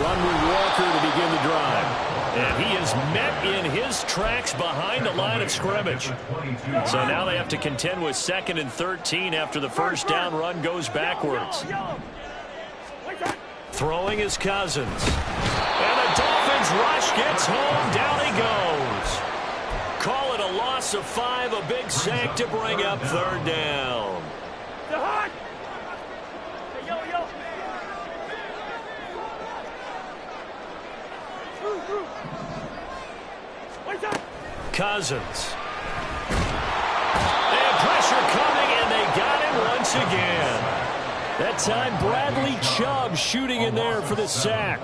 run with Walker to begin the drive. And he is met in his tracks behind the line of scrimmage. So now they have to contend with 2nd and 13 after the first down run goes backwards. Throwing is Cousins. And the Dolphins rush gets home. Down he goes. Call it a loss of 5, a big sack to bring up 3rd down. Cousins. And pressure coming, and they got him once again. That time, Bradley Chubb shooting in there for the sack.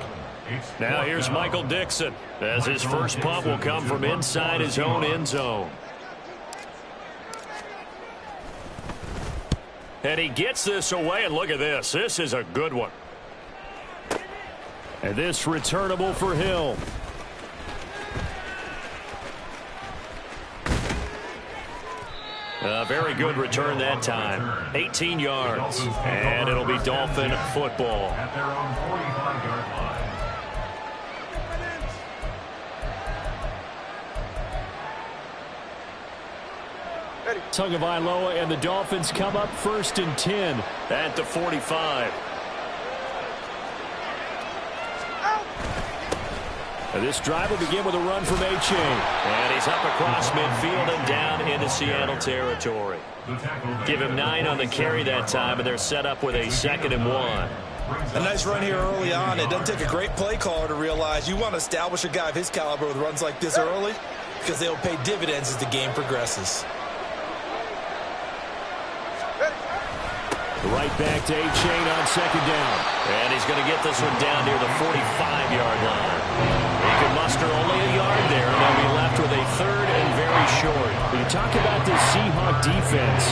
Now here's Michael Dixon, as his first punt will come from inside his own end zone. And he gets this away, and look at this. This is a good one. And this returnable for Hill. A very good return that time. 18 yards. And it'll be Dolphin football. At their own 45-yard line. Tagovailoa and the Dolphins come up 1st and 10 at the 45. This drive will begin with a run from Achane. And he's up across midfield and down into Seattle territory. Give him 9 on the carry that time, and they're set up with a 2nd and 1. A nice run here early on. It doesn't take a great play caller to realize you want to establish a guy of his caliber with runs like this early, because they'll pay dividends as the game progresses. Right back to Achane on 2nd down. And he's going to get this one down near the 45-yard line. He can muster only a yard there, and they'll be left with a 3rd and very short. When you talk about this Seahawk defense,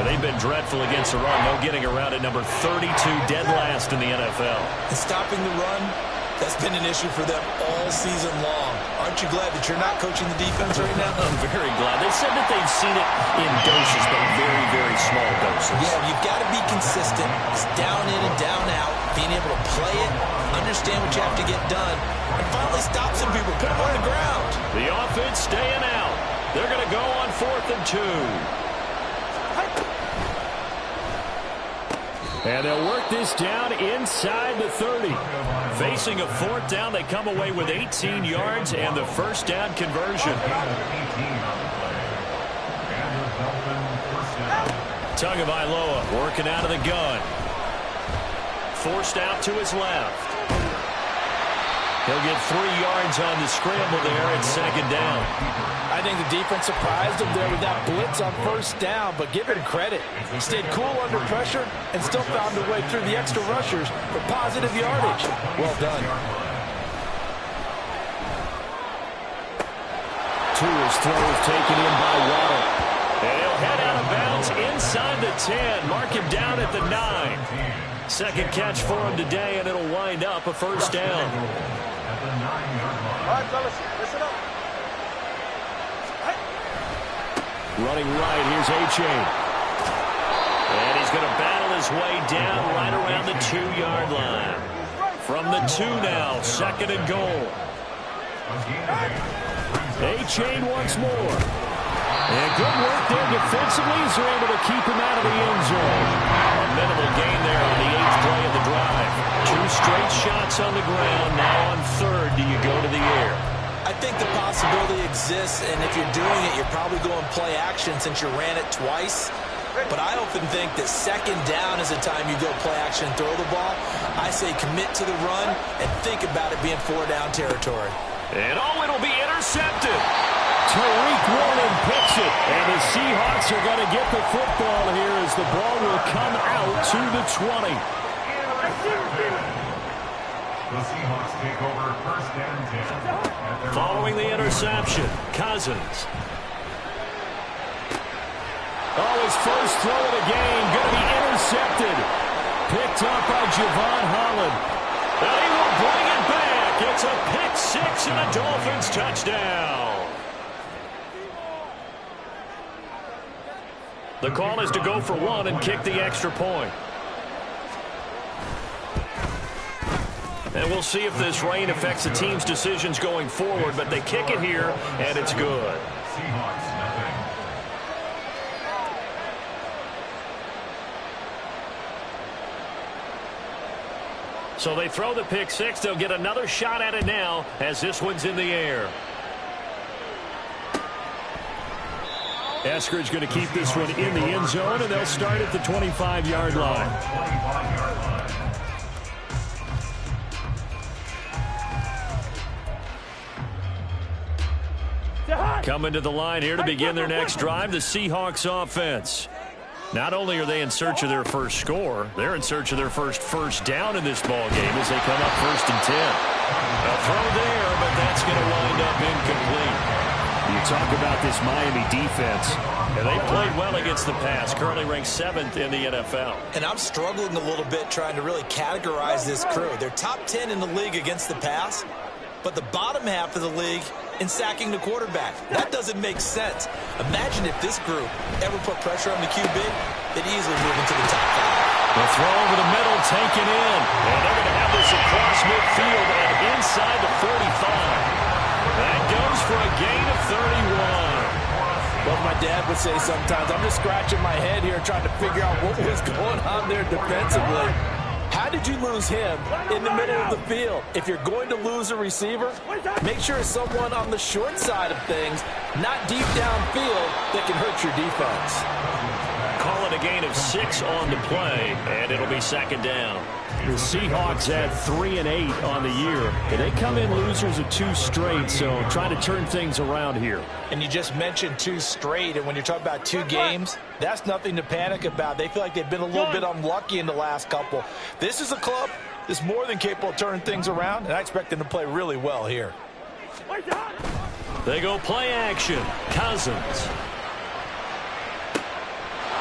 they've been dreadful against the run. No getting around at number 32, dead last in the NFL. And stopping the run, that's been an issue for them all season long. Aren't you glad that you're not coaching the defense right now? I'm very glad. They said that they've seen it in doses, but very, very small doses. Yeah, you've got to be consistent. It's down in and down out. Being able to play it, understand what you have to get done, and finally stop some people, put them on the ground. The offense staying out. They're going to go on 4th and 2. And they'll work this down inside the 30. Facing a 4th down, they come away with 18 yards and the first down conversion. Tagovailoa working out of the gun. Forced out to his left. He'll get 3 yards on the scramble there at 2nd down. I think the defense surprised him there with that blitz on 1st down, but give him credit. He stayed cool under pressure and still found a way through the extra rushers for positive yardage. Well done. Tua's throw is taken in by Waddle. And he'll head out of bounds inside the 10. Mark him down at the 9. Second catch for him today, and it'll wind up a first down. All right, fellas, listen up. Running right, here's Achane. And he's going to battle his way down right around the 2-yard line. From the 2 now, 2nd and goal. Achane once more. And good work there defensively as they're able to keep him out of the end zone. A minimal gain there on the 8th play of the drive. 2 straight shots on the ground. Now on 3rd, do you go to the air? I think the possibility exists, and if you're doing it, you're probably going play action since you ran it twice. But I often think that 2nd down is the time you go play action and throw the ball. I say commit to the run and think about it being 4-down territory. And it'll be intercepted. Tariq Woolen picks it, and the Seahawks are going to get the football here as the ball will come out to the 20. The Seahawks take over 1st and 10. Following the interception, Cousins. Oh, his first throw of the game going to be intercepted. Picked up by Javon Holland. They will bring it back. It's a pick 6 and a Dolphins touchdown. The call is to go for 1 and kick the extra point. And we'll see if this rain affects the team's decisions going forward, but they kick it here, and it's good. Seahawks, nothing. So they throw the pick six. They'll get another shot at it now as this one's in the air. Eskridge going to keep this one in the end zone, and they'll start at the 25-yard line. 25-yard line. Coming to the line here to begin their next drive, the Seahawks offense. Not only are they in search of their first score, they're in search of their first down in this ball game as they come up 1st and 10. A throw there, but that's going to wind up incomplete. You talk about this Miami defense, and they played well against the pass, currently ranked 7th in the NFL. And I'm struggling a little bit trying to really categorize this crew. They're top 10 in the league against the pass, but the bottom half of the league in sacking the quarterback. That doesn't make sense. Imagine if this group ever put pressure on the QB, they'd easily move into the top 5. The throw over the middle, taken in. And they're going to have this across midfield and inside the 45. That goes for a gain of 31. Well, my dad would say sometimes, I'm just scratching my head here trying to figure out what was going on there defensively. How did you lose him in the middle of the field? If you're going to lose a receiver, make sure it's someone on the short side of things, not deep downfield, that can hurt your defense. Call it a gain of 6 on the play, and it'll be 2nd down. The Seahawks had 3 and 8 on the year, and they come in losers of 2 straight, so trying to turn things around here. And you just mentioned 2 straight, and when you're talking about 2 games, that's nothing to panic about. They feel like they've been a little bit unlucky in the last couple. This is a club that's more than capable of turning things around, and I expect them to play really well here. They go play action. Cousins.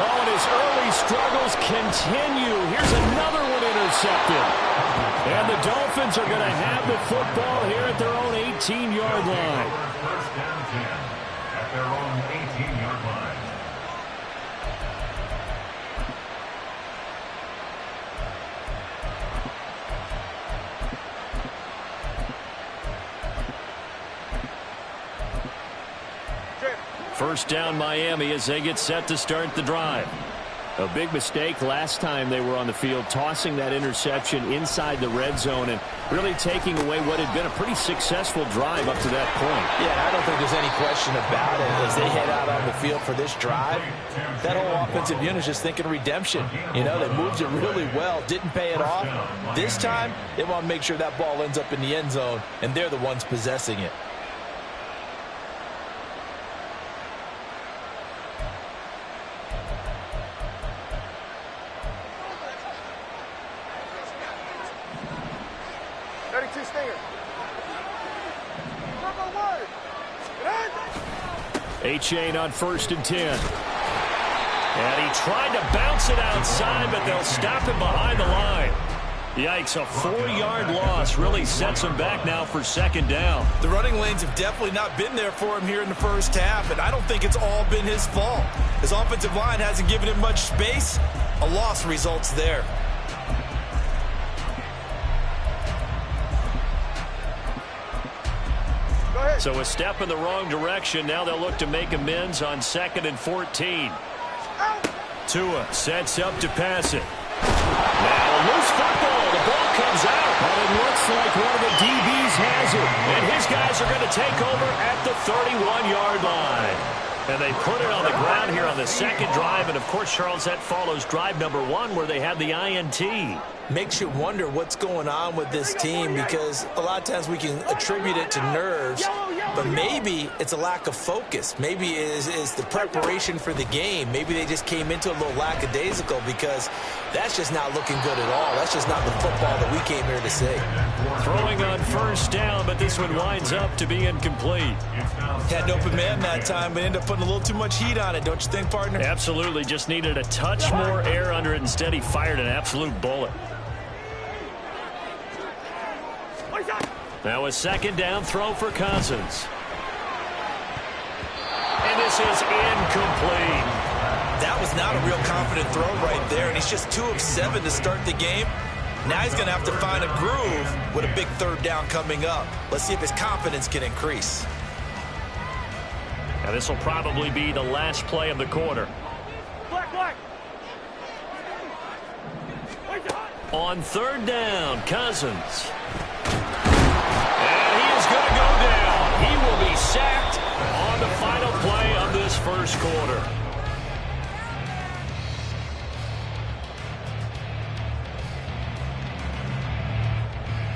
Oh, and his early struggles continue. Here's another one intercepted. And the Dolphins are going to have the football here at their own 18-yard line. 1st down 10 at their own 18-yard line. First down Miami as they get set to start the drive. A big mistake last time they were on the field, tossing that interception inside the red zone and really taking away what had been a pretty successful drive up to that point. Yeah, I don't think there's any question about it. As they head out on the field for this drive, that whole offensive unit is just thinking redemption. You know, they moved it really well, didn't pay it off. This time, they want to make sure that ball ends up in the end zone, and they're the ones possessing it. A-Chain on 1st and 10. And he tried to bounce it outside, but they'll stop him behind the line. Yikes, a 4-yard loss really sets him back now for 2nd down. The running lanes have definitely not been there for him here in the first half, and I don't think it's all been his fault. His offensive line hasn't given him much space. A loss results there. So a step in the wrong direction. Now they'll look to make amends on 2nd and 14. Tua sets up to pass it. Now a loose football. The ball comes out. But it looks like one of the DBs has it. And his guys are going to take over at the 31-yard line. And they put it on the ground here on the 2nd drive. And, of course, Charles, that follows drive number 1 where they had the INT. Makes you wonder what's going on with this team because a lot of times we can attribute it to nerves, but maybe it's a lack of focus. Maybe it is the preparation for the game. Maybe they just came into a little lackadaisical because that's just not looking good at all. That's just not the football that we came here to see. Throwing on 1st down, but this one winds up to be incomplete. Had an open man that time, but ended up putting a little too much heat on it, don't you think, partner? Absolutely. Just needed a touch more air under it. Instead, he fired an absolute bullet. Now a 2nd down throw for Cousins. And this is incomplete. That was not a real confident throw right there, and he's just 2 of 7 to start the game. Now he's going to have to find a groove with a big third down coming up. Let's see if his confidence can increase. And this will probably be the last play of the quarter. On third down, Cousins. And he is going to go down. He will be sacked on the final play of this first quarter.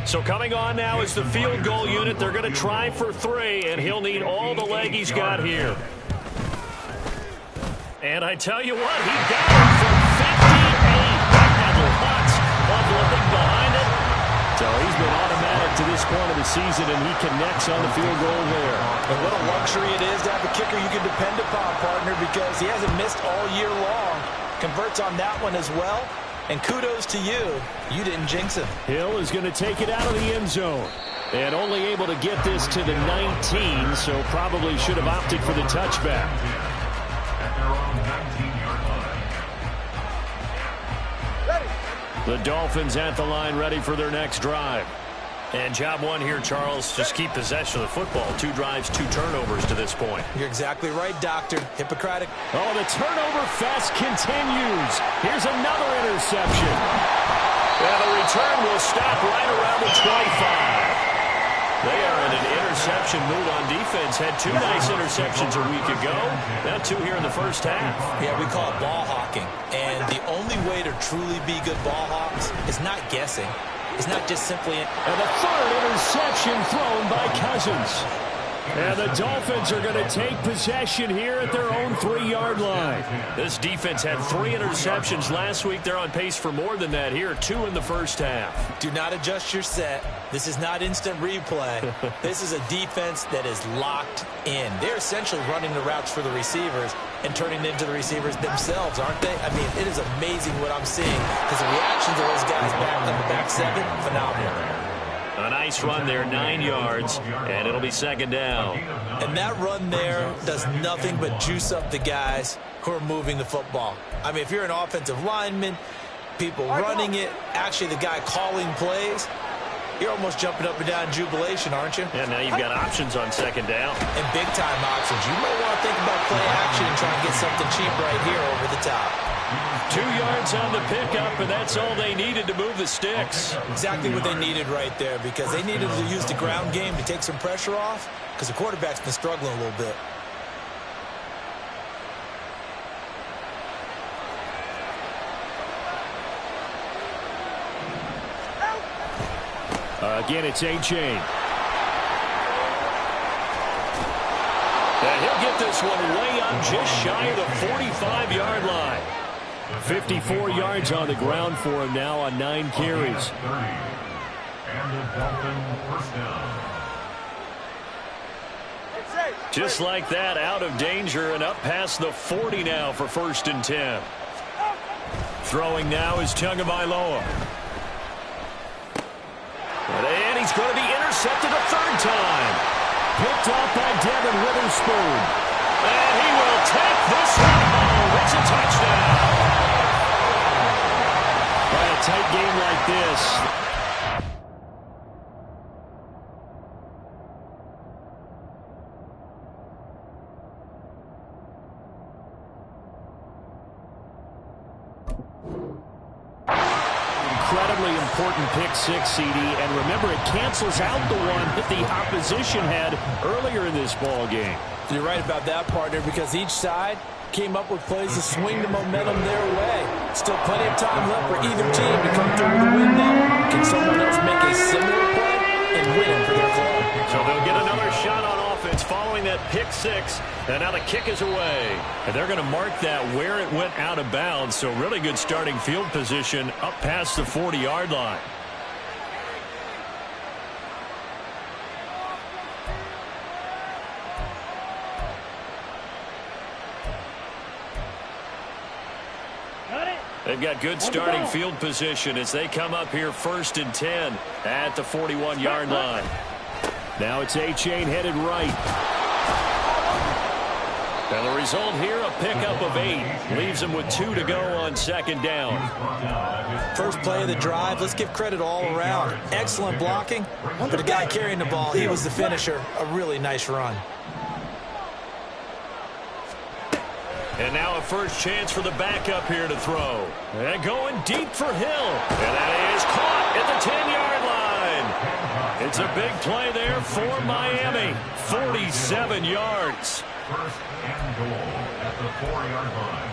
So coming on now is the field goal unit. They're going to try for 3, and he'll need all the leg he's got here. And I tell you what, he got it from 58. That had lots of looking behind it. So he's been automatic to this point of the season, and he connects on the field goal there. And what a luxury it is to have a kicker you can depend upon, partner, because he hasn't missed all year long. Converts on that one as well. And kudos to you. You didn't jinx him. Hill is going to take it out of the end zone. And only able to get this to the 19, so probably should have opted for the touchback. At their own 19-yard line. The Dolphins at the line ready for their next drive. And job one here, Charles, just keep possession of the football. 2 drives, 2 turnovers to this point. You're exactly right, Doctor. Hippocratic. Oh, the turnover fest continues. Here's another interception. And the return will stop right around the 25. They are in an interception mood on defense. Had 2 nice interceptions a week ago. Now 2 here in the first half. Yeah, we call it ball hawking. And the only way to truly be good ball hawks is not guessing. It's not just simply... And the 3rd interception thrown by Cousins. And the Dolphins are going to take possession here at their own 3-yard line. This defense had 3 interceptions last week. They're on pace for more than that here. 2 in the first half. Do not adjust your set. This is not instant replay. This is a defense that is locked in. They're essentially running the routes for the receivers and turning into the receivers themselves, aren't they? I mean, it is amazing what I'm seeing because the reactions of those guys back on the back 7, phenomenal. A nice run there, 9 yards, and it'll be 2nd down. And that run there does nothing but juice up the guys who are moving the football. I mean, if you're an offensive lineman, people running it, actually the guy calling plays, you're almost jumping up and down in jubilation, aren't you? Yeah, now you've got options on 2nd down. And big-time options. You might want to think about play action and try and get something cheap right here over the top. 2 yards on the pickup, and that's all they needed to move the sticks. Exactly what they needed right there because they needed to use the ground game to take some pressure off because the quarterback's been struggling a little bit. Again, it's A-Chain. And he'll get this one way up just shy of the 45-yard line. 54 yards on the ground for him now on 9 carries. And the Dolphins first down. Just like that, out of danger and up past the 40 now for 1st and 10. Throwing now is Tagovailoa. And he's going to be intercepted a 3rd time. Picked off by Devin Witherspoon. And he will take this one home. It's a touchdown. By a tight game like this. Incredibly important pick 6, CD, and remember it cancels out the one that the opposition had earlier in this ball game. You're right about that, partner, because each side came up with plays to swing the momentum their way. Still plenty of time left for either team to come through with a win now. Can someone else make a similar play and win it for their club? So they'll get another shot on offense following that pick 6, and now the kick is away. And they're going to mark that where it went out of bounds, so really good starting field position up past the 40-yard line. They've got good starting field position as they come up here 1st and 10 at the 41-yard line. Now it's A-Chain headed right. And the result here, a pickup of 8. Leaves him with 2 to go on second down. First play of the drive, let's give credit all around. Excellent blocking, but the guy carrying the ball, he was the finisher. A really nice run. And now a first chance for the backup here to throw. And going deep for Hill. And that is caught at the 10-yard line. It's a big play there for Miami. 47 yards. First and goal at the 4-yard line.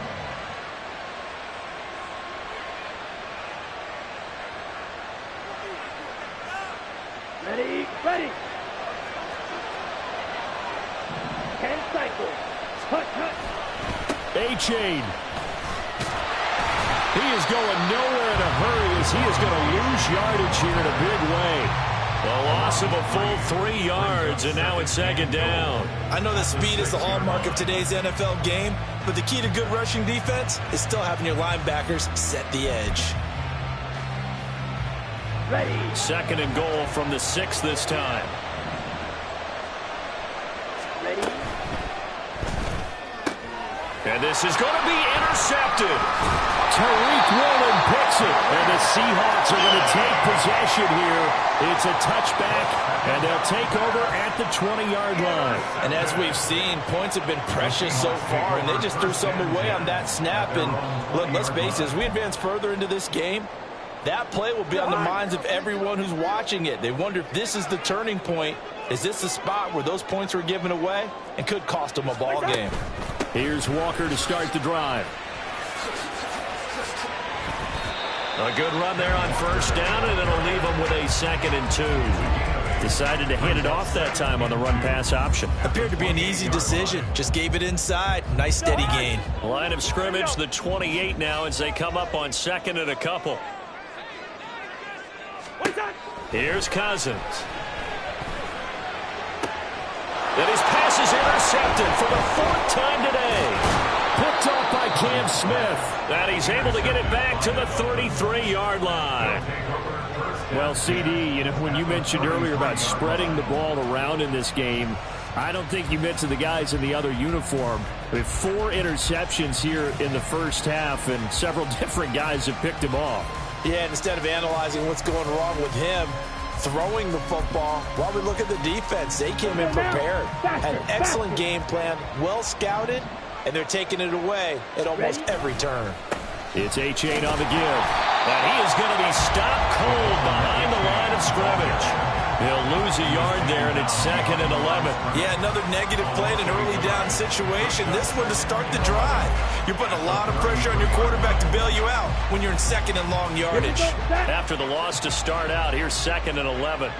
Ready. 10 cycles. Hut. A-Chain. He is going nowhere in a hurry as he is going to lose yardage here in a big way. A loss of a full 3 yards, and now it's second down. I know that speed is the hallmark of today's NFL game, but the key to good rushing defense is still having your linebackers set the edge. Ready. Second and goal from the 6 this time. Ready. And this is going to be intercepted. Tariq Woolen picks it. And the Seahawks are going to take possession here. It's a touchback, and they'll take over at the 20-yard line. And as we've seen, points have been precious so far, and they just threw something away on that snap. And look, let's face it, as we advance further into this game, that play will be on the minds of everyone who's watching it. They wonder if this is the turning point. Is this the spot where those points were given away and could cost them a ball game? Here's Walker to start the drive. A good run there on first down, and it'll leave him with a 2nd and 2. Decided to hand it off that time on the run-pass option. Appeared to be an easy decision. Just gave it inside. Nice steady gain. Line of scrimmage, the 28 now, as they come up on 2nd and a couple. Here's Cousins. And his pass is intercepted for the 4th time today. Picked off by Cam Smith. And he's able to get it back to the 33-yard line. Well, CD, you know, when you mentioned earlier about spreading the ball around in this game, I don't think you meant to the guys in the other uniform. We have 4 interceptions here in the first half, and several different guys have picked him off. Yeah, instead of analyzing what's going wrong with him, throwing the football, while we look at the defense, they came in prepared. Had an excellent game plan, well scouted, and they're taking it away at almost every turn. It's A-Chain on the give. And he is going to be stopped cold behind the line of scrimmage. He'll lose a yard there, and it's 2nd and 11. Yeah, another negative play in an early down situation. This one to start the drive. You're putting a lot of pressure on your quarterback to bail you out when you're in 2nd and long yardage. After the loss to start out, here's 2nd and 11.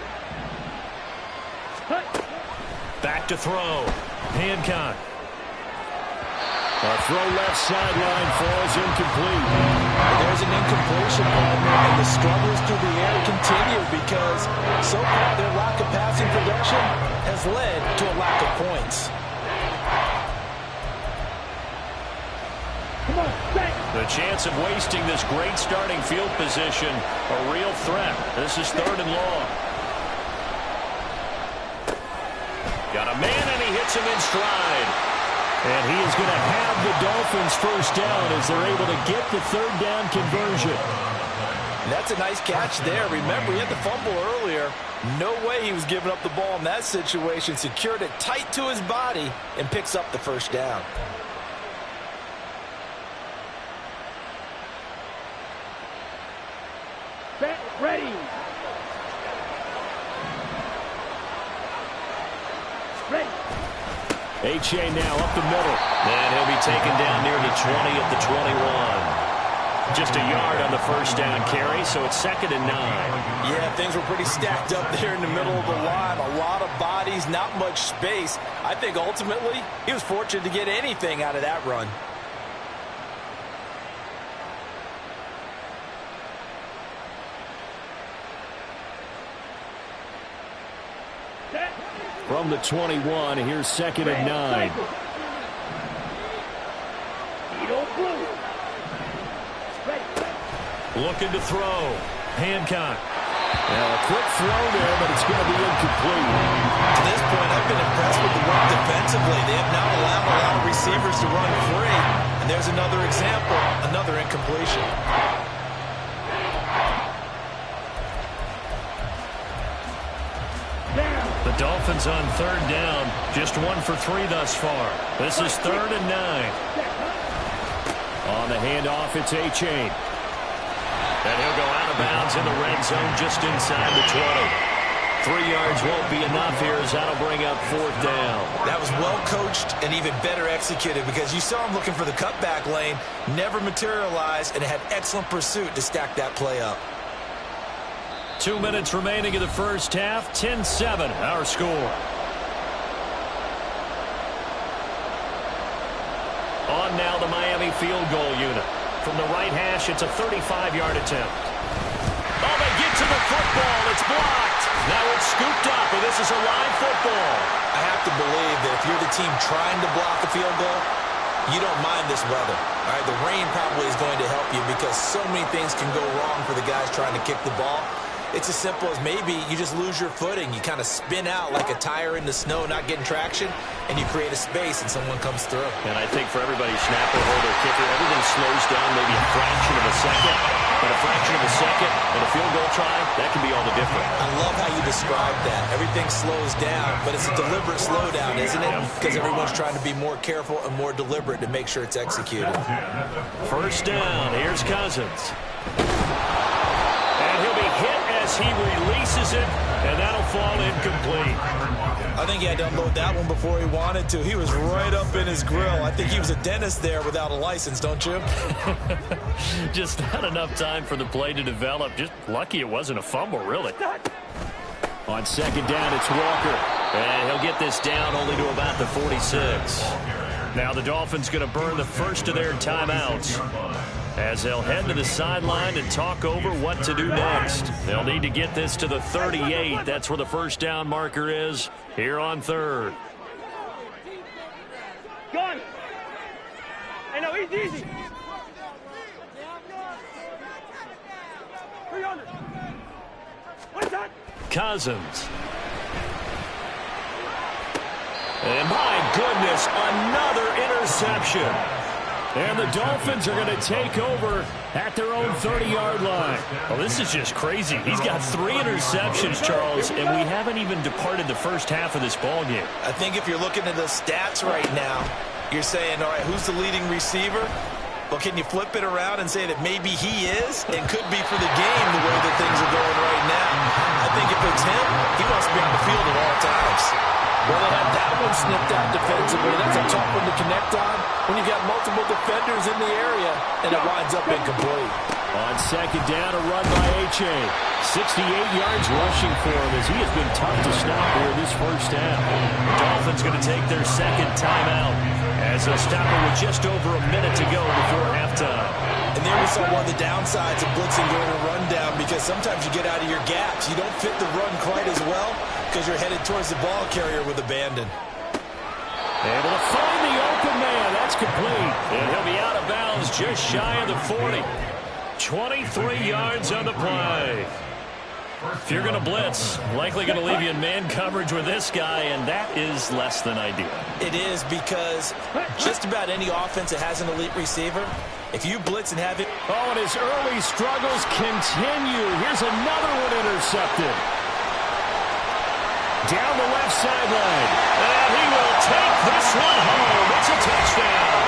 Back to throw. Hancock. A throw left sideline falls incomplete. There's an incompletion, and the struggles through the air continue because so far their lack of passing production has led to a lack of points. The chance of wasting this great starting field position, a real threat. This is 3rd and long. Got a man, and he hits him in stride. And he is going to have the Dolphins first down as they're able to get the 3rd down conversion. That's a nice catch there. Remember, he had the fumble earlier. No way he was giving up the ball in that situation. Secured it tight to his body and picks up the first down. Ready. A-Chain now up the middle. And he'll be taken down near the 20 at the 21. Just a yard on the first down carry, so it's 2nd and 9. Yeah, things were pretty stacked up there in the middle of the line. A lot of bodies, not much space. I think ultimately he was fortunate to get anything out of that run. From the 21, here's 2nd and 9. Looking to throw. Hancock. Now a quick throw there, but it's going to be incomplete. To this point, I've been impressed with the work defensively. They have not allowed a lot of receivers to run free. And there's another example, another incompletion. The Dolphins on third down, just 1 for 3 thus far. This is 3rd and 9. On the handoff, it's A-Chain. And he'll go out of bounds in the red zone just inside the 20. 3 yards won't be enough here as that'll bring up 4th down. That was well coached and even better executed because you saw him looking for the cutback lane, never materialized, and had excellent pursuit to stack that play up. 2 minutes remaining in the first half, 10-7 our score. On now the Miami field goal unit. From the right hash, it's a 35-yard attempt. Oh, they get to the football. It's blocked. Now it's scooped up, and this is a live football. I have to believe that if you're the team trying to block the field goal, you don't mind this weather. All right, the rain probably is going to help you because so many things can go wrong for the guys trying to kick the ball. It's as simple as maybe you just lose your footing. You kind of spin out like a tire in the snow, not getting traction, and you create a space and someone comes through. And I think for everybody, snapper, holder, kicker, everything slows down maybe a fraction of a second. But a fraction of a second and a field goal try, that can be all the difference. I love how you described that. Everything slows down, but it's a deliberate slowdown, isn't it? Because everyone's trying to be more careful and more deliberate to make sure it's executed. First down, here's Cousins. And he'll be hit as he releases it, and that'll fall incomplete. I think he had to unload that one before he wanted to. He was right up in his grill. I think he was a dentist there without a license, don't you? Just not enough time for the play to develop. Just lucky it wasn't a fumble, really. On second down, it's Walker. And he'll get this down only to about the 46. Now the Dolphins going to burn the first of their timeouts as they'll head to the sideline and talk over what to do next. They'll need to get this to the 38. That's where the first down marker is here on third. Gun. Hey, no, easy. 300. One shot. Cousins. And my goodness, another interception. And the Dolphins are going to take over at their own 30-yard line. Well, this is just crazy. He's got 3 interceptions, Charles, and we haven't even departed the first half of this ballgame. I think if you're looking at the stats right now, you're saying, all right, who's the leading receiver? Well, can you flip it around and say that maybe he is and could be for the game the way that things are going right now? I think if it's him, he wants to be on the field at all times. Well, they had that one snipped out defensively. That's a tough one to connect on when you've got multiple defenders in the area, and it winds up incomplete. On second down, a run by A-Chain. 68 yards rushing for him as he has been tough to stop here this first half. The Dolphins going to take their second timeout as they'll stop it with just over a minute to go before halftime. And there we saw one of the downsides of blitzing during a rundown because sometimes you get out of your gaps. You don't fit the run quite as well because you're headed towards the ball carrier with abandon. Able to find the open man. That's complete. And he'll be out of bounds just shy of the 40. 23 yards on the play. If you're going to blitz, likely going to leave you in man coverage with this guy, and that is less than ideal. It is because just about any offense that has an elite receiver, if you blitz and have it... Oh, and his early struggles continue. Here's another one intercepted. Down the left sideline. And he will take this one home. It's a touchdown.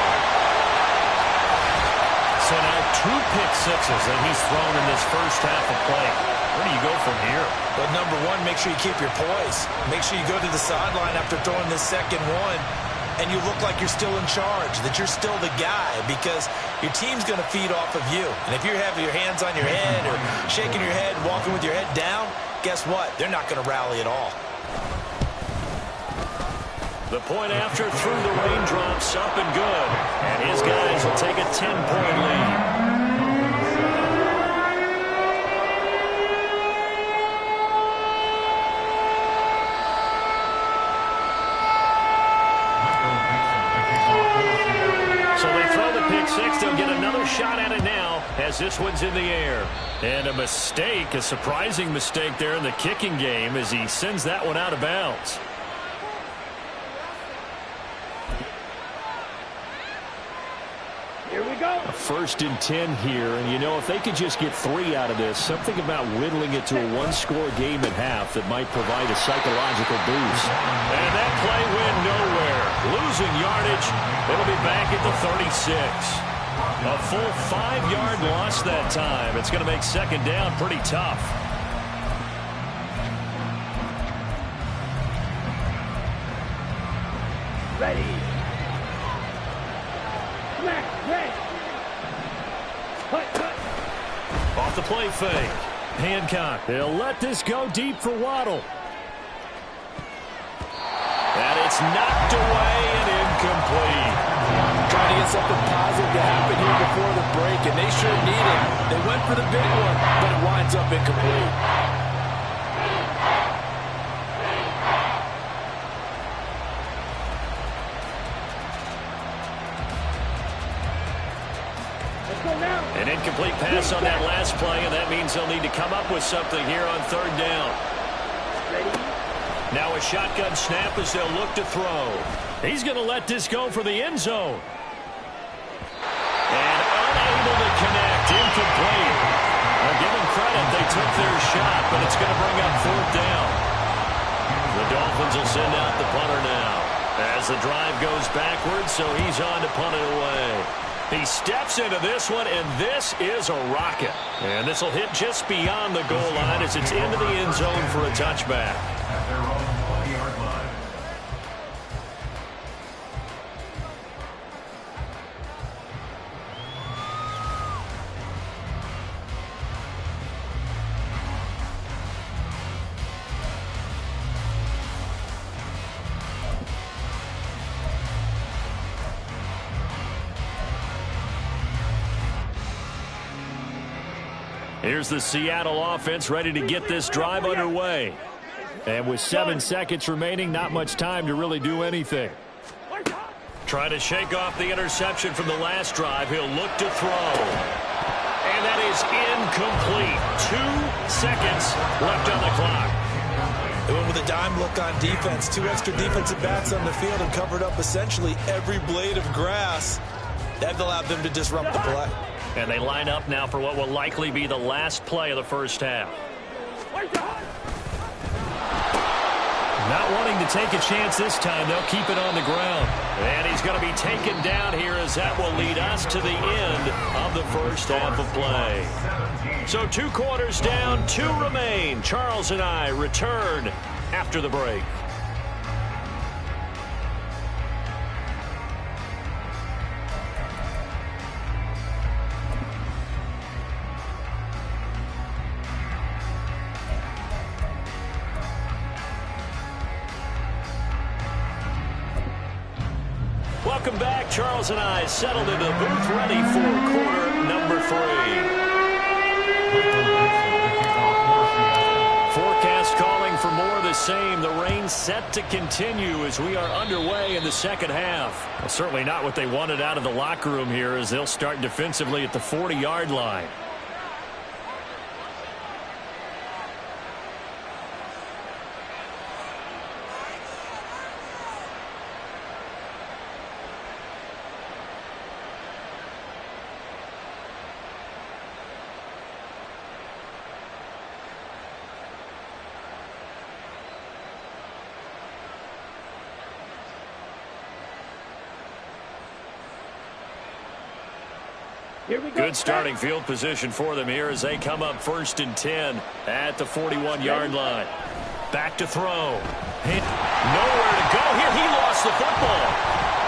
So now 2 pick sixes that he's thrown in this first half of play. Where do you go from here? But number one, make sure you keep your poise. Make sure you go to the sideline after throwing this second one, and you look like you're still in charge, that you're still the guy, because your team's going to feed off of you. And if you have your hands on your head or shaking your head, walking with your head down, guess what? They're not going to rally at all. The point after through the raindrops, up and good. And his guys will take a 10-point lead. So they throw the pick six. They'll get another shot at it now as as this one's in the air. And a mistake, a surprising mistake there in the kicking game as he sends that one out of bounds. Here we go. A 1st and 10 here, and you know, if they could just get 3 out of this, something about whittling it to a 1-score game at half that might provide a psychological boost. And that play went nowhere. Losing yardage, it'll be back at the 36. A full 5-yard loss that time. It's going to make 2nd down pretty tough. Ready. Smack. Red. Cut. Off the play fake. Hancock. He'll let this go deep for Waddle. And it's knocked away and incomplete. Trying to get something positive to happen here before the break, and they sure need it. They went for the big one, but it winds up incomplete. An incomplete pass on that last play, and that means they'll need to come up with something here on 3rd down. Now a shotgun snap as they'll look to throw. He's going to let this go for the end zone. And unable to connect, incomplete. Now give them credit, they took their shot, but it's going to bring up 4th down. The Dolphins will send out the punter now as the drive goes backwards, so he's on to punt it away. He steps into this one, and this is a rocket. And this will hit just beyond the goal line as it's into the end zone for a touchback. At their own 20-yard line. Here's the Seattle offense ready to get this drive underway. And with 7 seconds remaining, not much time to really do anything. Trying to shake off the interception from the last drive. He'll look to throw. And that is incomplete. 2 seconds left on the clock. They went with a dime look on defense. 2 extra defensive backs on the field and covered up essentially every blade of grass. That allowed them to disrupt the play. And they line up now for what will likely be the last play of the first half. Not wanting to take a chance this time, they'll keep it on the ground. And he's going to be taken down here as that will lead us to the end of the first half of play. So 2 quarters down, 2 remain. Charles and I return after the break. Welcome back. Charles and I settled into the booth ready for quarter number 3. Forecast calling for more of the same. The rain set to continue as we are underway in the second half. Well, certainly not what they wanted out of the locker room here as they'll start defensively at the 40-yard line. Good starting field position for them here as they come up 1st and 10 at the 41-yard line. Back to throw. Hit. Nowhere to go here. He lost the football.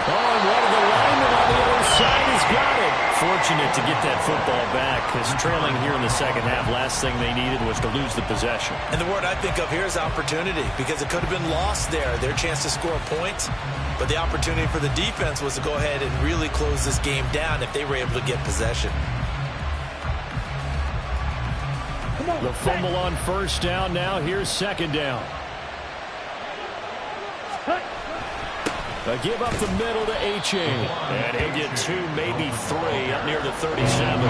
Oh, and one of the linemen on the other side has got it. Fortunate to get that football back because trailing here in the second half, last thing they needed was to lose the possession. And the word I think of here is opportunity because it could have been lost there. Their chance to score points. But the opportunity for the defense was to go ahead and really close this game down if they were able to get possession. The fumble on 1st down. Now here's 2nd down. A give up the middle to H.A. And he'll get 2, maybe 3 up near the 37.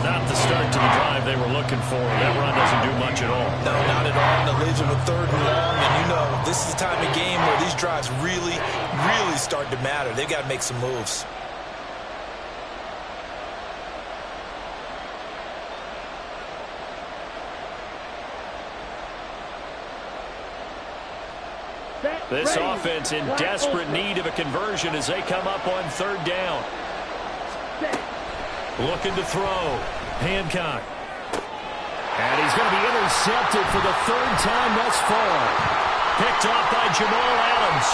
Not the start to the drive they were looking for. That run doesn't do much at all. No, not at all. And it leaves them with 3rd and long. And you know, this is the time of game where these drives really, really start to matter. They've got to make some moves. This offense in desperate need of a conversion as they come up on 3rd down. Looking to throw. Hancock. And he's going to be intercepted for the 3rd time thus far. Picked off by Jamal Adams.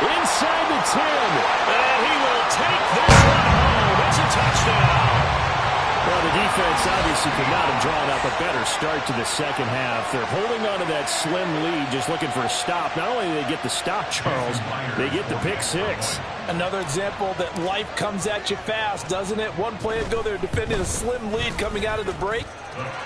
Inside the 10. And he will take this one home. It's a touchdown. Well, the defense obviously could not have drawn up a better start to the second half. They're holding on to that slim lead, just looking for a stop. Not only do they get the stop, Charles, they get the pick 6. Another example that life comes at you fast, doesn't it? One play ago, they're defending a slim lead coming out of the break.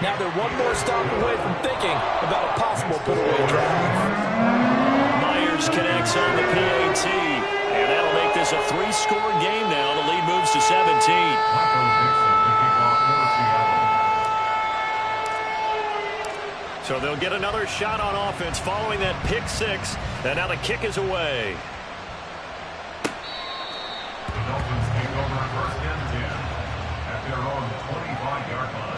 Now they're one more stop away from thinking about a possible put-away drive. Myers connects on the PAT, and that'll make this a 3-score game now. The lead moves to 17. So they'll get another shot on offense following that pick 6, and now the kick is away. The Dolphins take over 1st and 10 at their own 25-yard line.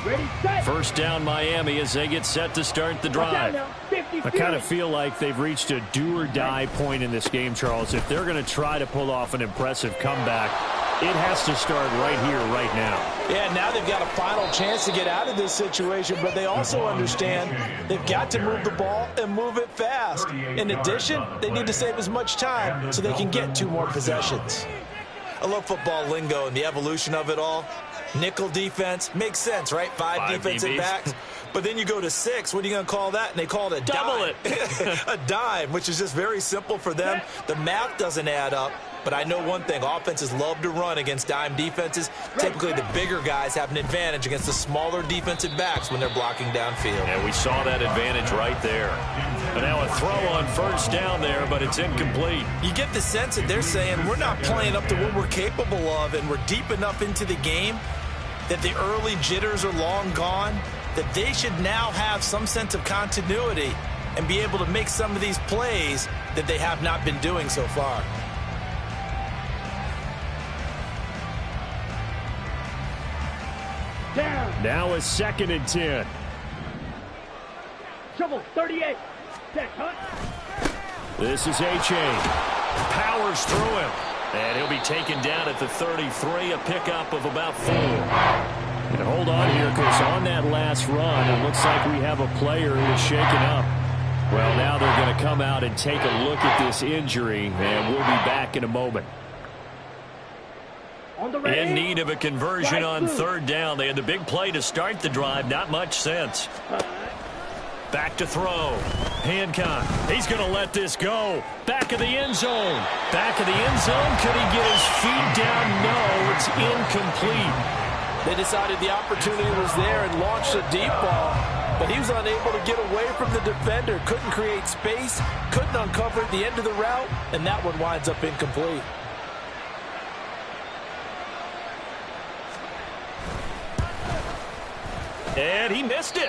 Ready, set. 1st down Miami as they get set to start the drive. I kind of feel like they've reached a do-or-die point in this game, Charles. If they're going to try to pull off an impressive comeback, it has to start right here, right now. Yeah, now they've got a final chance to get out of this situation, but they also understand they've got to move the ball and move it fast. In addition, they need to save as much time so they can get 2 more possessions. I love football lingo and the evolution of it all. Nickel defense makes sense, right? 5 defensive backs. But then you go to 6. What are you going to call that? And they call it a double dime. A dime, which is just very simple for them. The math doesn't add up. But I know one thing. Offenses love to run against dime defenses. Typically, the bigger guys have an advantage against the smaller defensive backs when they're blocking downfield. And we saw that advantage right there. But now a throw on 1st down there, but it's incomplete. You get the sense that they're saying we're not playing up to what we're capable of, and we're deep enough into the game that the early jitters are long gone, that they should now have some sense of continuity and be able to make some of these plays that they have not been doing so far. Down. Now a 2nd and 10. Trouble, 38. Set, hunt. This is A-Chain. Powers through him. And he'll be taken down at the 33, a pickup of about 4. And hold on here, because on that last run, it looks like we have a player who is shaken up. Well, now they're going to come out and take a look at this injury, and we'll be back in a moment. In need of a conversion on 3rd down. They had the big play to start the drive. Not much sense. Back to throw. Hancock. He's going to let this go. Back of the end zone. Back of the end zone. Could he get his feet down? No, it's incomplete. They decided the opportunity was there and launched a deep ball, but he was unable to get away from the defender. Couldn't create space, couldn't uncover at the end of the route, and that one winds up incomplete. And he missed it.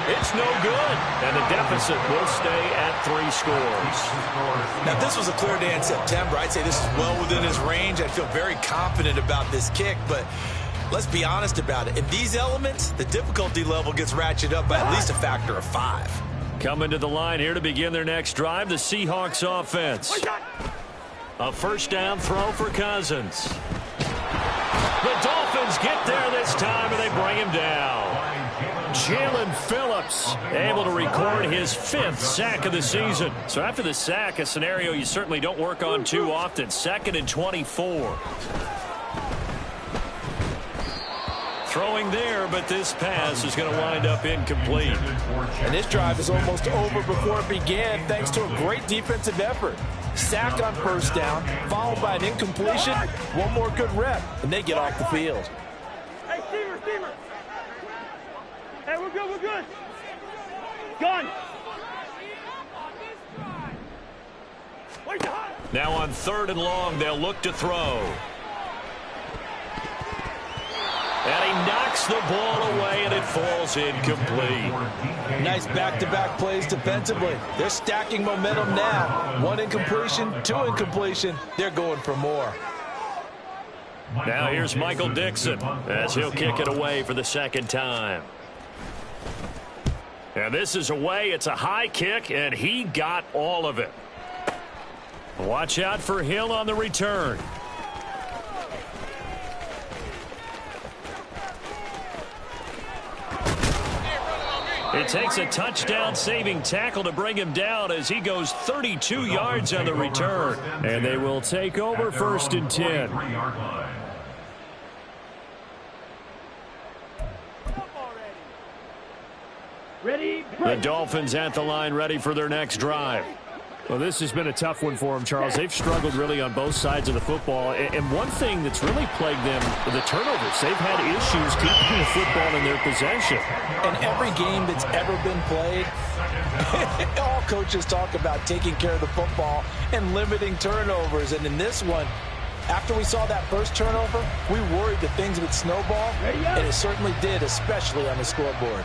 It's no good. And the deficit will stay at 3 scores. Now, if this was a clear day in September, I'd say this is well within his range. I'd feel very confident about this kick, but let's be honest about it. In these elements, the difficulty level gets ratcheted up by at least a factor of 5. Coming to the line here to begin their next drive, the Seahawks offense. A 1st down throw for Cousins. The Dolphins get there this time, and they bring him down. Jalen Phillips able to record his 5th sack of the season. So after the sack, a scenario you certainly don't work on too often. 2nd and 24. Throwing there, but this pass is going to wind up incomplete. And this drive is almost over before it began, thanks to a great defensive effort. Sack on first down, followed by an incompletion, one more good rep, and they get off the field. Hey, receiver. Hey, we're good. Gun. Now on 3rd and long, they'll look to throw. And he knocks the ball away, and it falls incomplete. Nice back-to-back plays defensively. They're stacking momentum now. 1 incompletion, 2 incompletion. They're going for more. Now here's Michael Dixon as he'll kick it away for the 2nd time. And this is away. It's a high kick, and he got all of it. Watch out for Hill on the return. It takes a touchdown-saving tackle to bring him down as he goes 32 yards on the return. And they will take over 1st and 10. Ready, the Dolphins at the line, ready for their next drive. Well, this has been a tough one for them, Charles. They've struggled really on both sides of the football. And one thing that's really plagued them, the turnovers. They've had issues keeping the football in their possession. In every game that's ever been played, all coaches talk about taking care of the football and limiting turnovers. And in this one, after we saw that first turnover, we worried that things would snowball, and it certainly did, especially on the scoreboard.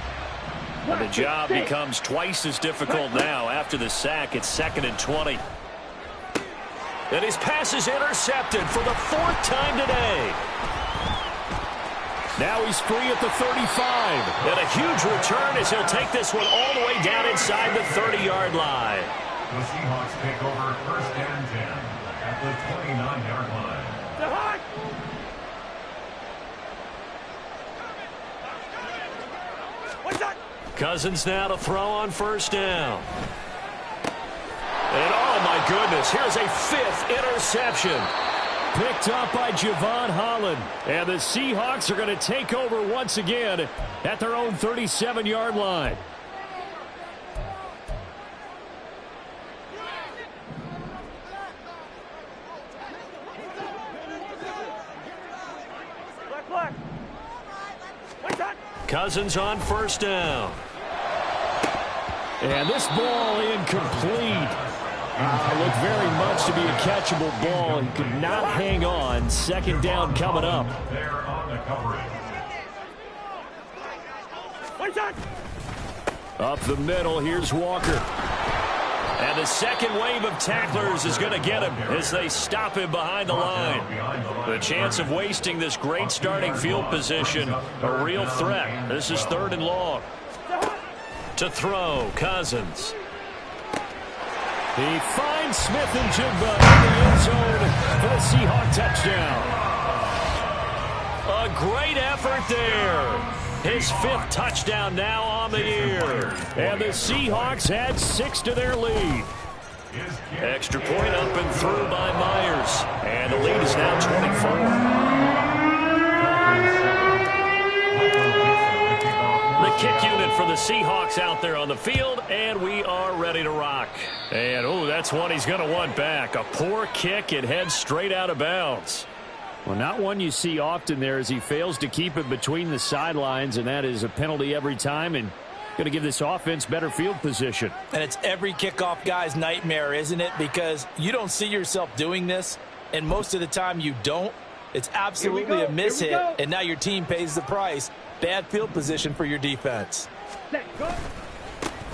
And the job becomes twice as difficult now after the sack. It's 2nd and 20. And his pass is intercepted for the 4th time today. Now he's free at the 35. And a huge return as he'll take this one all the way down inside the 30-yard line. The Seahawks take over 1st and 10 at the 29-yard line. The Hawks. Cousins now to throw on 1st down. And oh my goodness, here's a 5th interception. Picked up by Javon Holland. And the Seahawks are going to take over once again at their own 37-yard line. Cousins on 1st down. And this ball incomplete. Looked very much to be a catchable ball and could not hang on. 2nd down coming up. They're on the coverage. Up the middle, here's Walker. And the 2nd wave of tacklers is going to get him as they stop him behind the line. The chance of wasting this great starting field position, a real threat. This is 3rd and long. To throw, Cousins. He finds Smith and Jigba in the end zone for the Seahawk touchdown. A great effort there. His 5th touchdown now on the year. And the Seahawks add 6 to their lead. Extra point up and through by Myers. And the lead is now 24. The kick unit for the Seahawks out there on the field, and we are ready to rock. And, oh, that's one he's going to want back. A poor kick. It heads straight out of bounds. Well, not one you see often there as he fails to keep it between the sidelines, and that is a penalty every time and going to give this offense better field position. And it's every kickoff guy's nightmare, isn't it? Because you don't see yourself doing this, and most of the time you don't. It's absolutely a mishit, and now your team pays the price. Bad field position for your defense.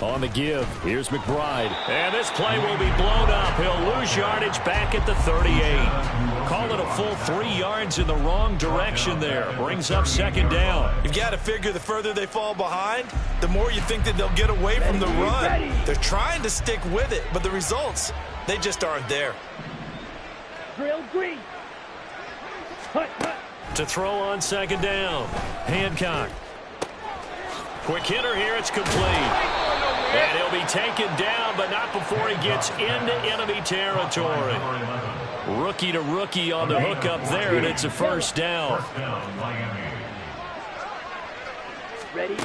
On the give, here's McBride. And this play will be blown up. He'll lose yardage back at the 38. Call it a full 3 yards in the wrong direction there. Brings up 2nd down. You've got to figure the further they fall behind, the more you think that they'll get away from the run. They're trying to stick with it, but the results, they just aren't there. Drill green. To throw on 2nd down. Hancock. Quick hitter here. It's complete. And he'll be taken down, but not before he gets into enemy territory. Rookie to rookie on the hookup there, and it's a 1st down. Ready?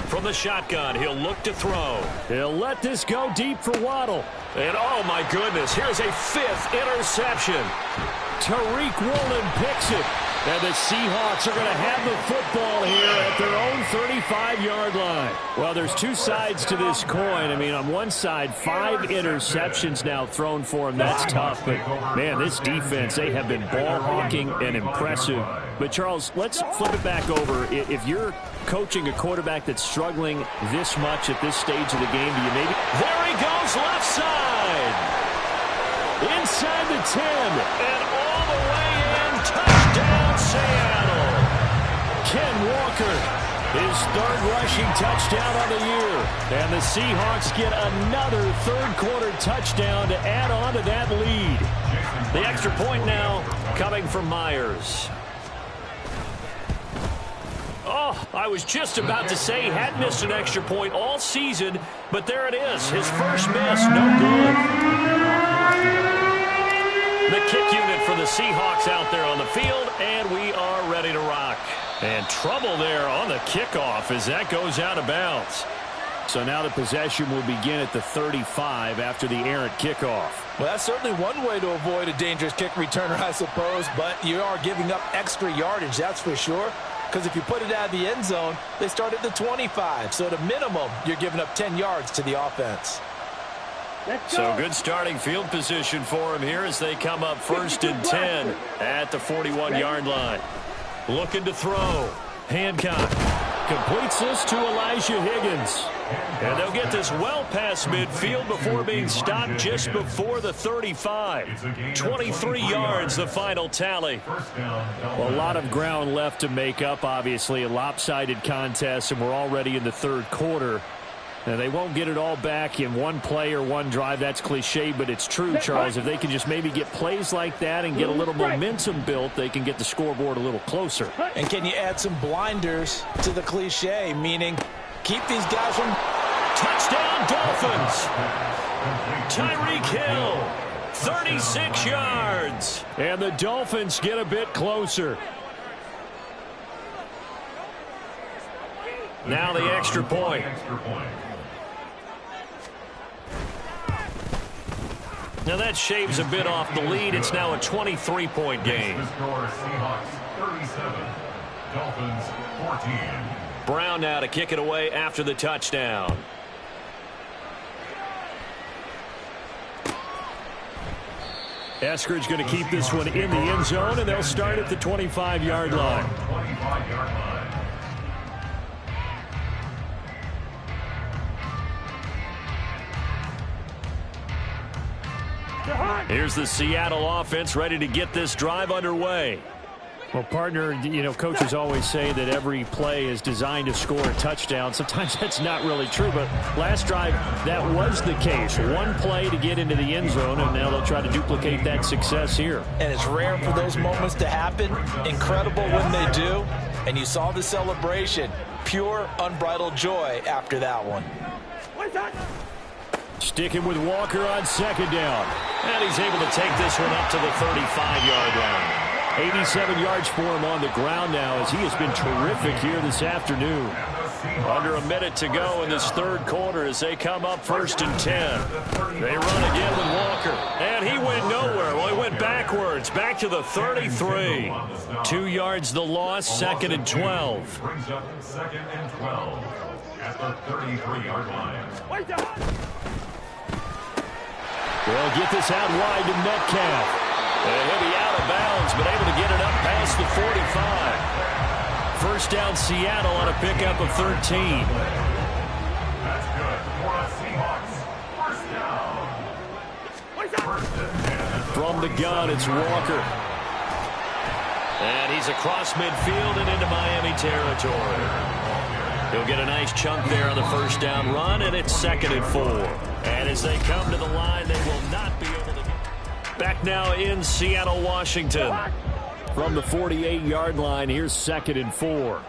From the shotgun, he'll look to throw. He'll let this go deep for Waddle. And oh my goodness, here's a 5th interception. Tariq Woolen picks it. And the Seahawks are going to have the football here at their own 35-yard line. Well, there's two sides to this coin. I mean, on one side, 5 interceptions now thrown for him. That's tough. But, man, this defense, they have been ball-hawking and impressive. But, Charles, let's flip it back over. If you're coaching a quarterback that's struggling this much at this stage of the game, do you maybe... There he goes, left side. Inside the 10. And all the way in. Touchdown, Seattle. Ken Walker, his 3rd rushing touchdown of the year. And the Seahawks get another 3rd-quarter touchdown to add on to that lead. The extra point now coming from Myers. Oh, I was just about to say he had missed an extra point all season, but there it is. His first miss, no good. The kick unit for the Seahawks out there on the field, and we are ready to rock. And trouble there on the kickoff as that goes out of bounds. So now the possession will begin at the 35 after the errant kickoff. Well, that's certainly one way to avoid a dangerous kick returner, I suppose, but you are giving up extra yardage, that's for sure. Because if you put it out of the end zone, they start at the 25. So at a minimum, you're giving up 10 yards to the offense. So good starting field position for him here as they come up 1st and 10 at the 41-yard line. Looking to throw. Hancock completes this to Elijah Higgins. And they'll get this well past midfield before being stopped just before the 35. 23 yards, the final tally. Well, a lot of ground left to make up, obviously. A lopsided contest, and we're already in the 3rd quarter. Now, they won't get it all back in one play or one drive. That's cliche, but it's true, Charles. If they can just maybe get plays like that and get a little momentum built, they can get the scoreboard a little closer. And can you add some blinders to the cliche, meaning keep these guys from... Touchdown, Dolphins! Tyreek Hill, 36 yards. And the Dolphins get a bit closer. Now the extra point. Now that shaves a bit off the lead. It's now a 23-point game. Brown now to kick it away after the touchdown. Eskridge going to keep this one in the end zone, and they'll start at the 25-yard line. Here's the Seattle offense ready to get this drive underway. Well, partner, you know, coaches always say that every play is designed to score a touchdown. Sometimes that's not really true, but last drive, that was the case. One play to get into the end zone, and now they'll try to duplicate that success here. And it's rare for those moments to happen. Incredible when they do. And you saw the celebration. Pure, unbridled joy after that one. Sticking with Walker on 2nd down. And he's able to take this one up to the 35-yard line. 87 yards for him on the ground now as he has been terrific here this afternoon. Under a minute to go in this 3rd quarter as they come up 1st and 10. They run again with Walker. And he went nowhere. Well, he went backwards. Back to the 33. 2 yards the loss, 2nd and 12. Brings up 2nd and 12 at the 33-yard line. They'll get this out wide to Metcalf. And he'll be out of bounds, but able to get it up past the 45. First down, Seattle on a pickup of 13. That's good for the Seahawks. First down. From the gun, it's Walker. And he's across midfield and into Miami territory. He'll get a nice chunk there on the first down run, and it's 2nd and 4. And as they come to the line, they will not be able to get... Back now in Seattle, Washington. From the 48-yard line, here's 2nd and 4.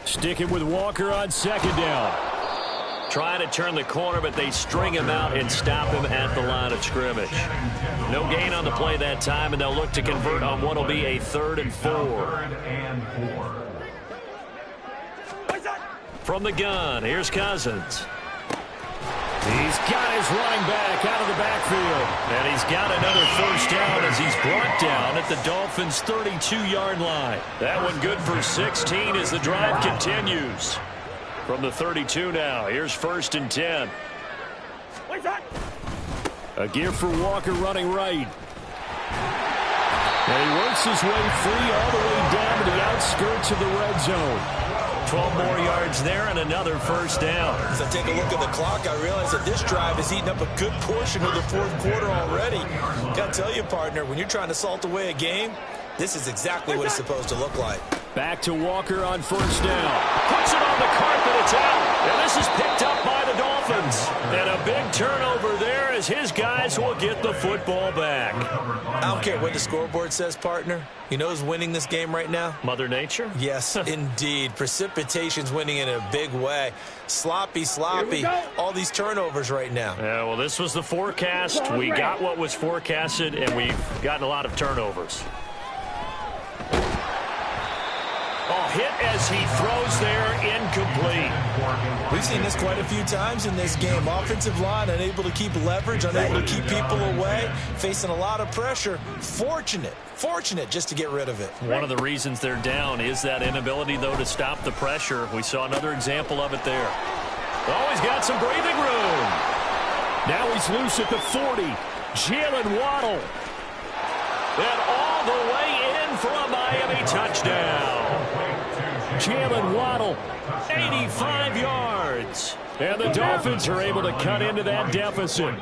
Sticking with Walker on 2nd down. Trying to turn the corner, but they string him out and stop him at the line of scrimmage. No gain on the play that time, and they'll look to convert on what will be a 3rd and 4. From the gun, here's Cousins. He's got his running back out of the backfield. And he's got another first down as he's brought down at the Dolphins' 32-yard line. That one good for 16 as the drive continues. From the 32 now, here's 1st and 10. A give for Walker running right. And he works his way free all the way down to the outskirts of the red zone. 12 more yards there and another first down. As I take a look at the clock, I realize that this drive has eaten up a good portion of the 4th quarter already. Got to tell you, partner, when you're trying to salt away a game, this is exactly what it's supposed to look like. Back to Walker on 1st down. Puts it on the carpet. It's out. And this is picked up by the Dolphins. And a big turnover there as his guys will get the football back. I don't care what the scoreboard says, partner. You know who's winning this game right now? Mother Nature? Yes, indeed. Precipitation's winning in a big way. Sloppy. All these turnovers right now. Yeah, well, this was the forecast. We got what was forecasted, and we've gotten a lot of turnovers. Hit as he throws there, incomplete. We've seen this quite a few times in this game. Offensive line unable to keep leverage, unable to keep people away, facing a lot of pressure. Fortunate just to get rid of it. One of the reasons they're down is that inability, though, to stop the pressure. We saw another example of it there. Oh, he's got some breathing room. Now he's loose at the 40. Jalen Waddle. And all the way in for a Miami touchdown. Jalen Waddle, 85 yards. And the Dolphins are able to cut into that deficit.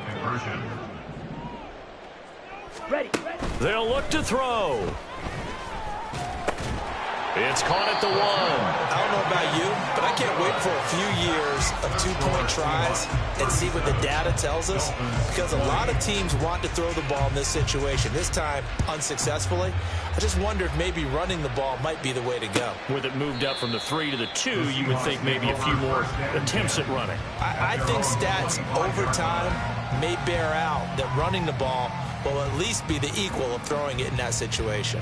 Ready. They'll look to throw. It's caught at the 1. I don't know about you, but I can't wait for a few years of 2-point tries and see what the data tells us, because a lot of teams want to throw the ball in this situation. This time, unsuccessfully. I just wonder if maybe running the ball might be the way to go. With it moved up from the 3 to the 2, you would think maybe a few more attempts at running. I think stats over time may bear out that running the ball will at least be the equal of throwing it in that situation.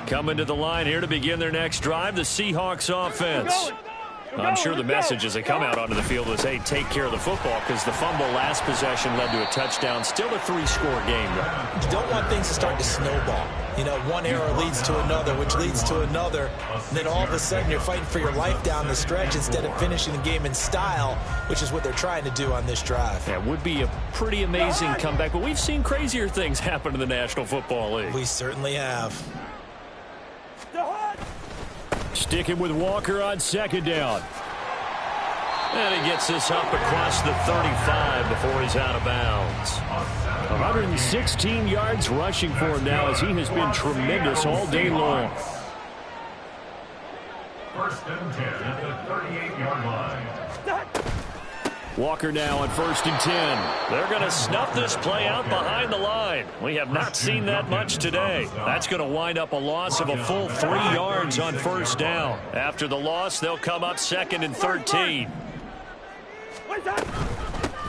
Coming to the line here to begin their next drive, the Seahawks offense. I'm sure the message as they come out onto the field was, hey, take care of the football, because the fumble last possession led to a touchdown. Still a 3-score game, though. You don't want things to start to snowball. You know, one error leads to another, which leads to another. And then all of a sudden you're fighting for your life down the stretch instead of finishing the game in style, which is what they're trying to do on this drive. That would be a pretty amazing comeback, but we've seen crazier things happen in the National Football League. We certainly have. Sticking with Walker on 2nd down. And he gets this up across the 35 before he's out of bounds. 116 yards rushing for him now as he has been tremendous all day long. 1st and 10 at the 38-yard line. Walker now on 1st and 10. They're going to snuff this play out behind the line. We have not seen that much today. That's going to wind up a loss of a full 3 yards on 1st down. After the loss, they'll come up 2nd and 13.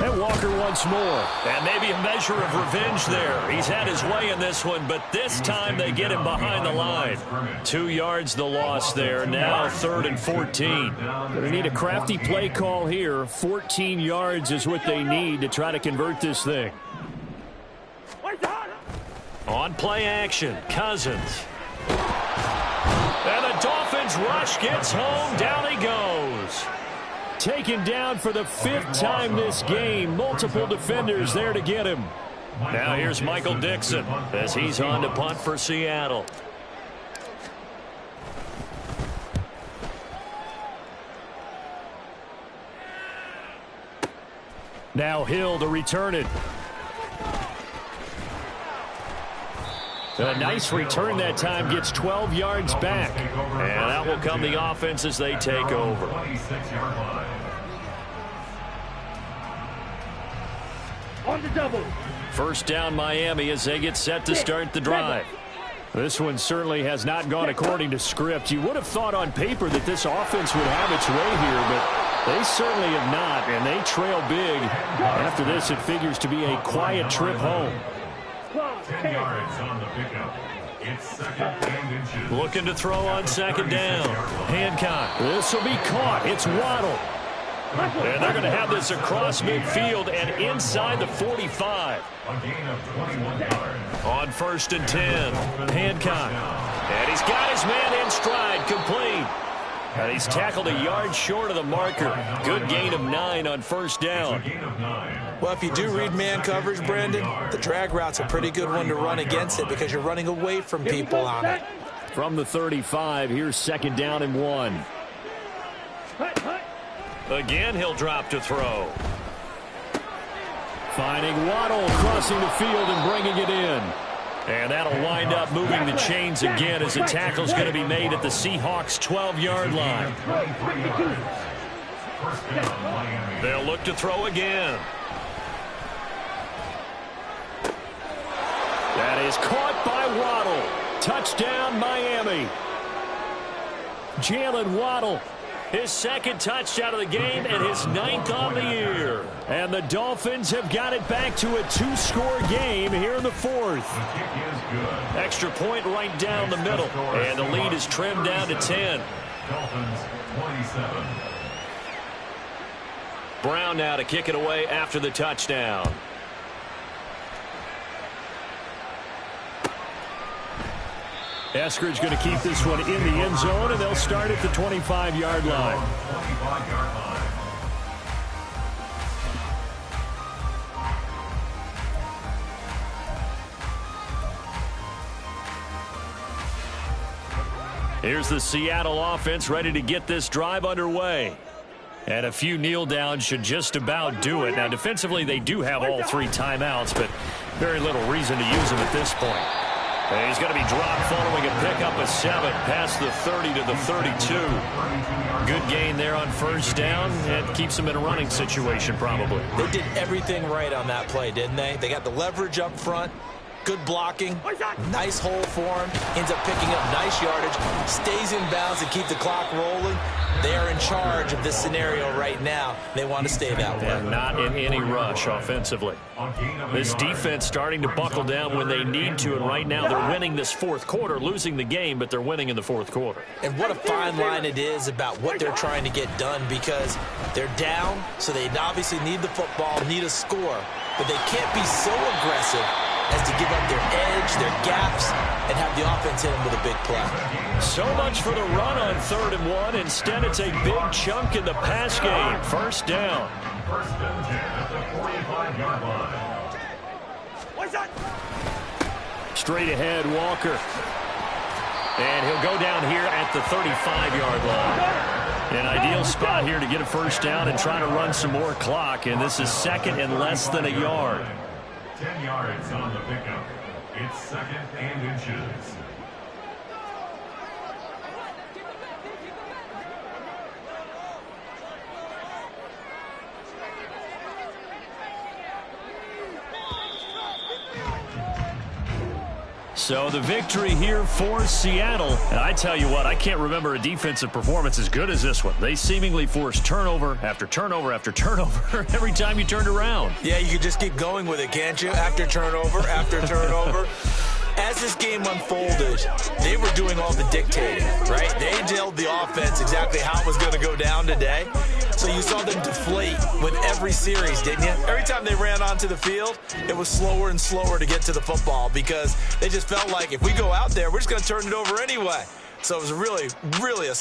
And Walker once more. And maybe a measure of revenge there. He's had his way in this one, but this time they get him behind the line. 2 yards the loss there. Now 3rd and 14. They need a crafty play call here. 14 yards is what they need to try to convert this thing. On play action, Cousins. And the Dolphins rush gets home. Down he goes. Taken down for the 5th time this game. Multiple defenders there to get him. Now here's Michael Dixon as he's on to punt for Seattle. Now Hill to return it. A nice return that time, gets 12 yards back. And out will come the offense as they take over. On the double. 1st down Miami as they get set to start the drive. This one certainly has not gone according to script. You would have thought on paper that this offense would have its way here, but they certainly have not, and they trail big. After this, it figures to be a quiet trip home. 10 yards on the pickup. It's 2nd and inches. Looking to throw on 2nd down. Hancock. This will be caught. It's Waddle. And they're going to have this across midfield and inside the 45. A gain of 21 yards. On 1st and 10, Hancock. And he's got his man in stride, complete. And he's tackled a yard short of the marker. Good gain of 9 on 1st down. Well, if you do read man coverage, Brandon, the drag route's a pretty good one to run against it because you're running away from people on it. From the 35, here's 2nd down and 1. Again, he'll drop to throw. Finding Waddle crossing the field and bringing it in. And that'll wind up moving the chains again as the tackle's going to be made at the Seahawks' 12-yard line. They'll look to throw again. That is caught by Waddle. Touchdown, Miami. Jalen Waddle, his 2nd touchdown of the game and his 9th on the year. And the Dolphins have got it back to a 2-score game here in the 4th. Extra point right down the middle. And the lead is trimmed down to 10. Dolphins 27. Brown now to kick it away after the touchdown. Eskridge going to keep this one in the end zone, and they'll start at the 25-yard line. 25-yard line. Here's the Seattle offense ready to get this drive underway. And a few kneel downs should just about do it. Now, defensively, they do have all 3 timeouts, but very little reason to use them at this point. And he's going to be dropped following a pickup of 7 past the 30 to the 32. Good gain there on 1st down. It keeps them in a running situation probably. They did everything right on that play, didn't they? They got the leverage up front. Good blocking, nice hole for him, ends up picking up nice yardage, stays in bounds and keep the clock rolling. They are in charge of this scenario right now. They want to stay that way. And not in any rush offensively. This defense starting to buckle down when they need to, and right now they're winning this 4th quarter, losing the game, but they're winning in the 4th quarter. And what a fine line it is about what they're trying to get done because they're down, so they obviously need the football, need a score, but they can't be so aggressive as to give up their edge, their gaps, and have the offense hit them with a big play. So much for the run on 3rd and 1. Instead, it's a big chunk in the pass game. 1st down. 1st and 10 at the 45-yard line. Straight ahead, Walker. And he'll go down here at the 35-yard line. An ideal spot here to get a 1st down and try to run some more clock. And this is 2nd and less than a yard. 10 yards on the pickup. It's 2nd and inches. So the victory here for Seattle. And I tell you what, I can't remember a defensive performance as good as this one. They seemingly forced turnover after turnover after turnover every time you turned around. Yeah, you could just keep going with it, can't you? After turnover, after turnover. As this game unfolded, they were doing all the dictating, right? They told the offense exactly how it was going to go down today. So you saw them deflate with every series, didn't you? Every time they ran onto the field, it was slower and slower to get to the football because they just felt like if we go out there, we're just going to turn it over anyway. So it was really, really a